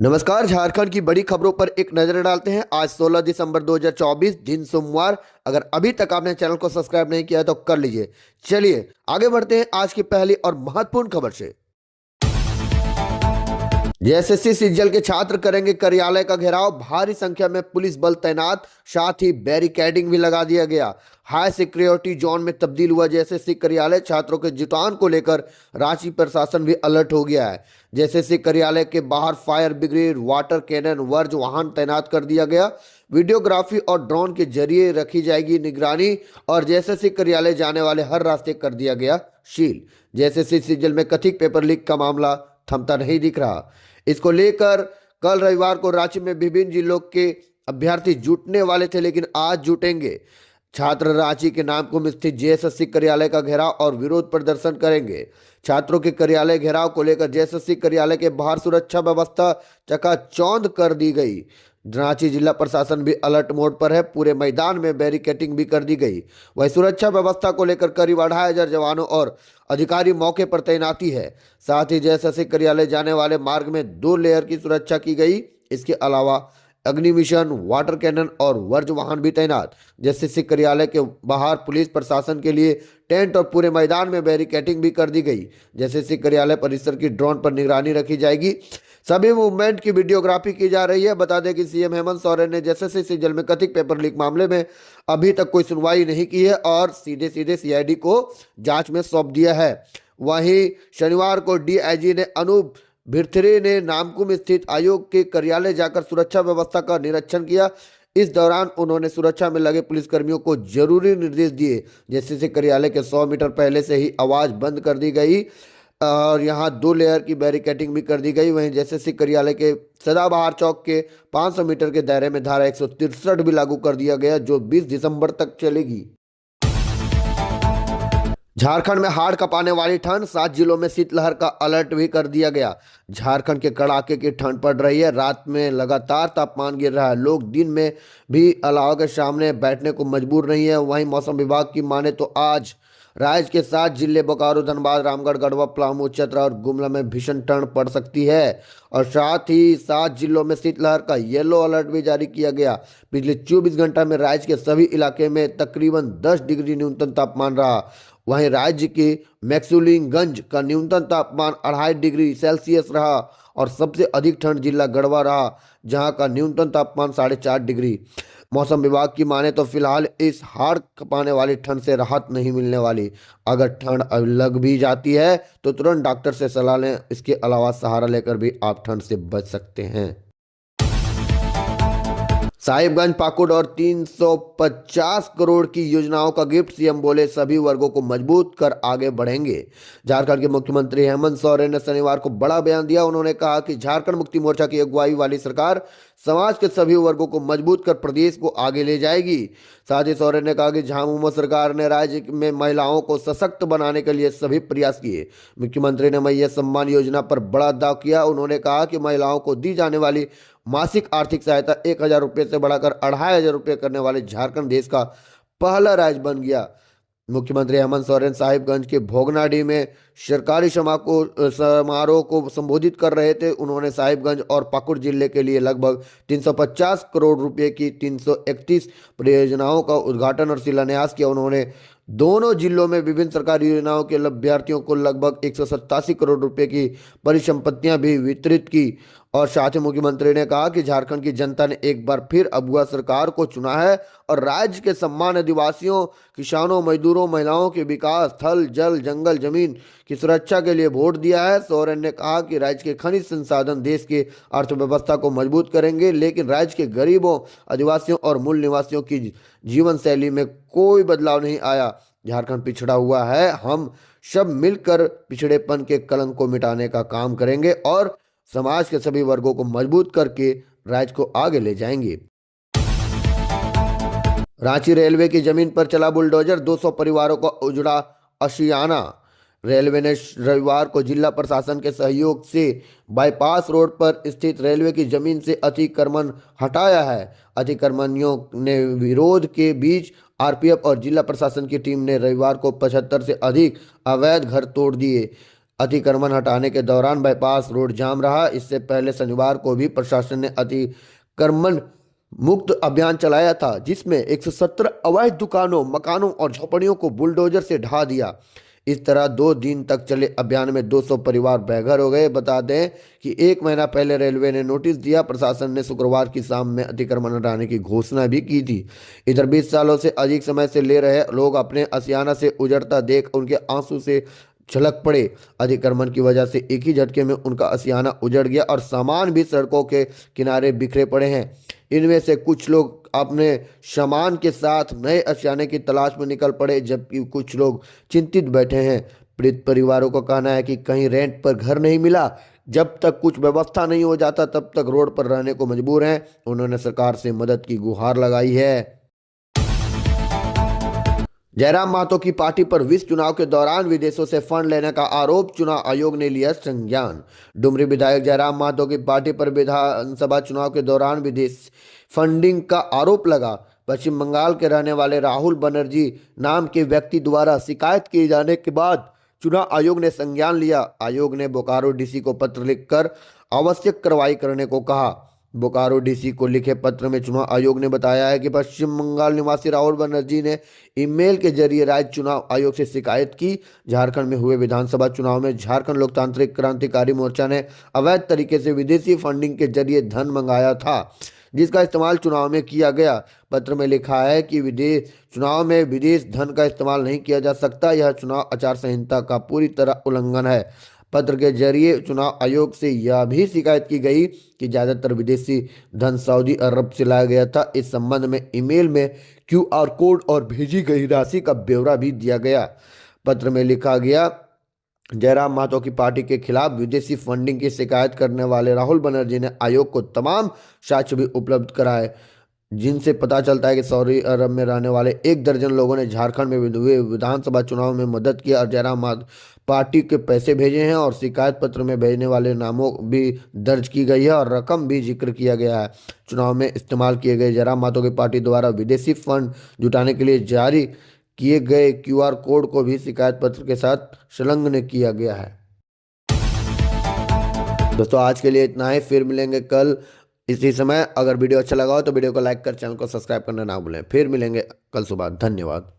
नमस्कार। झारखंड की बड़ी खबरों पर एक नजर डालते हैं। आज 16 दिसंबर 2024 दिन सोमवार। अगर अभी तक आपने चैनल को सब्सक्राइब नहीं किया है तो कर लीजिए। चलिए आगे बढ़ते हैं आज की पहली और महत्वपूर्ण खबर से। जेएसएससी सीजीएल के छात्र करेंगे कार्यालय का घेराव। भारी संख्या में पुलिस बल तैनात, साथ ही बैरिकेडिंग भी लगा दिया गया। हाई सिक्योरिटी जोन में तब्दील हुआ जेएसएससी कार्यालय। छात्रों के जुटान को लेकर रांची प्रशासन भी अलर्ट हो गया है। जेएसएससी कार्यालय के बाहर फायर ब्रिगेड, वाटर कैनन, वर्ज वाहन तैनात कर दिया गया। वीडियोग्राफी और ड्रोन के जरिए रखी जाएगी निगरानी और जेएसएससी कार्यालय जाने वाले हर रास्ते कर दिया गया सील। जेएसएससी सीजीएल में कथित पेपर लीक का मामला थमता नहीं दिख रहा। इसको लेकर कल रविवार को रांची में विभिन्न जिलों के अभ्यर्थी जुटने वाले थे, लेकिन आज जुटेंगे। छात्र रांची के नामकुम स्थित जेएसएससी कार्यालय का घेराव और विरोध प्रदर्शन करेंगे। छात्रों के कार्यालय घेराव को लेकर जेएसएससी कार्यालय के बाहर सुरक्षा व्यवस्था चकाचौंध कर दी गई। रांची जिला प्रशासन भी अलर्ट मोड पर है। पूरे मैदान में बैरिकेडिंग भी कर दी गई। वही सुरक्षा व्यवस्था को लेकर करीब 2500 जवानों और अधिकारी मौके पर तैनाती है। साथ ही जेएसएससी कार्यालय जाने वाले मार्ग में 2 लेयर की सुरक्षा की गई। इसके अलावा अग्निमिशन, वाटर कैनन और वर्ज वाहन भी तैनात। जेएसएससी कार्यालय के बाहर पुलिस प्रशासन के लिए टेंट और पूरे मैदान में बैरिकेडिंग भी कर दी गई। जेएसएससी कार्यालय परिसर की ड्रोन पर निगरानी रखी जाएगी। सभी मूवमेंट की वीडियोग्राफी की जा रही है। बता दें कि सीएम हेमंत सोरेन ने जेएसएससी सीजीएल में कथित पेपर लीक मामले में अभी तक कोई सुनवाई नहीं की है और सीधे सीधे सीआईडी को जांच में सौंप दिया है। वहीं शनिवार को डीआईजी ने अनूप भिरथरे ने नामकुम स्थित आयोग के कार्यालय जाकर सुरक्षा व्यवस्था का निरीक्षण किया। इस दौरान उन्होंने सुरक्षा में लगे पुलिसकर्मियों को जरूरी निर्देश दिए। जेएसएससी कार्यालय के 100 मीटर पहले से ही आवाज बंद कर दी गई और यहां 2 लेयर की बैरिकेडिंग भी कर दी गई। वहीं जेएसएससी कार्यालय के सदाबहार चौक के 500 मीटर के दायरे में धारा 163 भी लागू कर दिया गया, जो 20 दिसंबर तक चलेगी। झारखंड में हाड़ कांपने वाली ठंड, 7 जिलों में शीतलहर का अलर्ट भी कर दिया गया। झारखंड के कड़ाके की ठंड पड़ रही है। रात में लगातार तापमान गिर रहा है। लोग दिन में भी अलाव के सामने बैठने को मजबूर नहीं है। वहीं मौसम विभाग की माने तो आज राज्य के 7 जिले बोकारो, धनबाद, रामगढ़, गढ़वा, पलामू, चतरा और गुमला में भीषण ठंड पड़ सकती है और साथ ही 7 जिलों में शीतलहर का येलो अलर्ट भी जारी किया गया। पिछले 24 घंटा में राज्य के सभी इलाके में तकरीबन 10 डिग्री न्यूनतम तापमान रहा। वहीं राज्य के मैक्सुलिनगंज का न्यूनतम तापमान 2.5 डिग्री सेल्सियस रहा और सबसे अधिक ठंड जिला गढ़वा रहा, जहां का न्यूनतम तापमान 4.5 डिग्री। मौसम विभाग की माने तो फिलहाल इस हाड़ कांपने वाली ठंड से राहत नहीं मिलने वाली। अगर ठंड लग भी जाती है तो तुरंत डॉक्टर से सलाह लें। इसके अलावा सहारा लेकर भी आप ठंड से बच सकते हैं। साहिबगंज, पाकुड़ और 350 करोड़ की योजनाओं का गिफ्ट। सीएम बोले सभी वर्गों को मजबूत कर आगे बढ़ेंगे। झारखंड के मुख्यमंत्री हेमंत सोरेन ने शनिवार को बड़ा बयान दिया। उन्होंने कहा कि झारखंड मुक्ति मोर्चा की अगुवाई वाली सरकार समाज के सभी वर्गों को मजबूत कर प्रदेश को आगे ले जाएगी। साथ ही सोरेन ने कहा कि झामुमो सरकार ने राज्य में महिलाओं को सशक्त बनाने के लिए सभी प्रयास किए। मुख्यमंत्री ने मैया सम्मान योजना पर बड़ा दाव किया। उन्होंने कहा कि महिलाओं को दी जाने वाली मासिक आर्थिक सहायता 1000 रुपये से बढ़ाकर 2500 रुपये करने वाले झारखंड देश का पहला राज्य बन गया। मुख्यमंत्री हेमंत सोरेन साहिबगंज के भोगनाडीह में सरकारी समारोह को संबोधित कर रहे थे। उन्होंने साहिबगंज और पाकुड़ जिले के लिए लगभग 350 करोड़ रुपए की 331 परियोजनाओं का उद्घाटन और शिलान्यास किया। उन्होंने दोनों जिलों में विभिन्न सरकारी योजनाओं के लाभार्थियों को लगभग 187 करोड़ रुपए की परिसंपत्तियां भी वितरित की और साथ ही मुख्यमंत्री ने कहा कि झारखंड की जनता ने एक बार फिर अगुआ सरकार को चुना है और राज्य के सम्मान, आदिवासियों, किसानों, मजदूरों, महिलाओं के विकास, थल, जल, जंगल, जमीन की सुरक्षा के लिए वोट दिया है। सोरेन ने कहा कि राज्य के खनिज संसाधन देश की अर्थव्यवस्था को मजबूत करेंगे, लेकिन राज्य के गरीबों, आदिवासियों और मूल निवासियों की जीवन शैली में कोई बदलाव नहीं आया। झारखंड पिछड़ा हुआ है। हम सब मिलकर पिछड़ेपन के कलंक को मिटाने का काम करेंगे और समाज के सभी वर्गों को मजबूत करके राज्य को आगे ले जाएंगे। रांची रेलवे की जमीन पर चला बुलडोजर, 200 परिवारों का उजड़ा आशियाना। रेलवे ने रविवार को जिला प्रशासन के सहयोग से बाईपास रोड पर स्थित रेलवे की जमीन से अतिक्रमण हटाया है। अतिक्रमणियों ने विरोध के बीच आरपीएफ और जिला प्रशासन की टीम ने रविवार को 75 से अधिक अवैध घर तोड़ दिए। अतिक्रमण हटाने के दौरान बाईपास रोड जाम रहा। इससे पहले शनिवार को भी प्रशासन ने अतिक्रमण मुक्त अभियान चलाया था, जिसमें 117 अवैध दुकानों, मकानों और झोपड़ियों को बुलडोजर से ढा दिया। इस तरह 2 दिन तक चले अभियान में 200 परिवार बेघर हो गए। बता दें कि 1 महीना पहले रेलवे ने नोटिस दिया। प्रशासन ने शुक्रवार की शाम में अतिक्रमण हटाने की घोषणा भी की थी। इधर 20 सालों से अधिक समय से ले रहे लोग अपने आशियाना से उजड़ता देख उनके आंसू से झलक पड़े। अतिक्रमण की वजह से एक ही झटके में उनका आशियाना उजड़ गया और सामान भी सड़कों के किनारे बिखरे पड़े हैं। इनमें से कुछ लोग अपने सामान के साथ नए आशियाने की तलाश में निकल पड़े, जबकि कुछ लोग चिंतित बैठे हैं। पीड़ित परिवारों का कहना है कि कहीं रेंट पर घर नहीं मिला, जब तक कुछ व्यवस्था नहीं हो जाता तब तक रोड पर रहने को मजबूर हैं। उन्होंने सरकार से मदद की गुहार लगाई है। जयराम महतो की पार्टी पर विस चुनाव के दौरान विदेशों से फंड लेने का आरोप, चुनाव आयोग ने लिया संज्ञान। डुमरी विधायक जयराम महतो की पार्टी पर विधानसभा चुनाव के दौरान विदेश फंडिंग का आरोप लगा। पश्चिम बंगाल के रहने वाले राहुल बनर्जी नाम के व्यक्ति द्वारा शिकायत किए जाने के बाद चुनाव आयोग ने संज्ञान लिया। आयोग ने बोकारो डीसी को पत्र लिखकर आवश्यक कार्रवाई करने को कहा। बोकारो डीसी को लिखे पत्र में चुनाव आयोग ने बताया है कि पश्चिम बंगाल निवासी राहुल बनर्जी ने ईमेल के जरिए राज्य चुनाव आयोग से शिकायत की। झारखंड में हुए विधानसभा चुनाव में झारखंड लोकतांत्रिक क्रांतिकारी मोर्चा ने अवैध तरीके से विदेशी फंडिंग के जरिए धन मंगाया था, जिसका इस्तेमाल चुनाव में किया गया। पत्र में लिखा है कि चुनाव में विदेश धन का इस्तेमाल नहीं किया जा सकता। यह चुनाव आचार संहिता का पूरी तरह उल्लंघन है। पत्र के जरिए चुनाव आयोग से यह भी शिकायत की गई कि ज़्यादातर विदेशी धन सऊदी अरब से लाया गया था। इस संबंध में ईमेल में QR कोड और भेजी गई राशि का ब्यौरा भी दिया गया। पत्र में लिखा गया, जयराम महतो की पार्टी के खिलाफ विदेशी फंडिंग की शिकायत करने वाले राहुल बनर्जी ने आयोग को तमाम साक्ष्य भी उपलब्ध कराए, जिनसे पता चलता है कि सऊदी अरब में रहने वाले 1 दर्जन लोगों ने झारखंड में हुए विधानसभा चुनाव में मदद की और जयराम महतो पार्टी के पैसे भेजे हैं और शिकायत पत्र में भेजने वाले नामों भी दर्ज की गई है और रकम भी जिक्र किया गया है। चुनाव में इस्तेमाल किए गए जयराम महतो की पार्टी द्वारा विदेशी फंड जुटाने के लिए जारी किए गए QR कोड को भी शिकायत पत्र के साथ संलग्न किया गया है। दोस्तों आज के लिए इतना ही, फिर मिलेंगे कल इसी समय। अगर वीडियो अच्छा लगा हो तो वीडियो को लाइक कर चैनल को सब्सक्राइब करना ना भूलें। फिर मिलेंगे कल सुबह। धन्यवाद।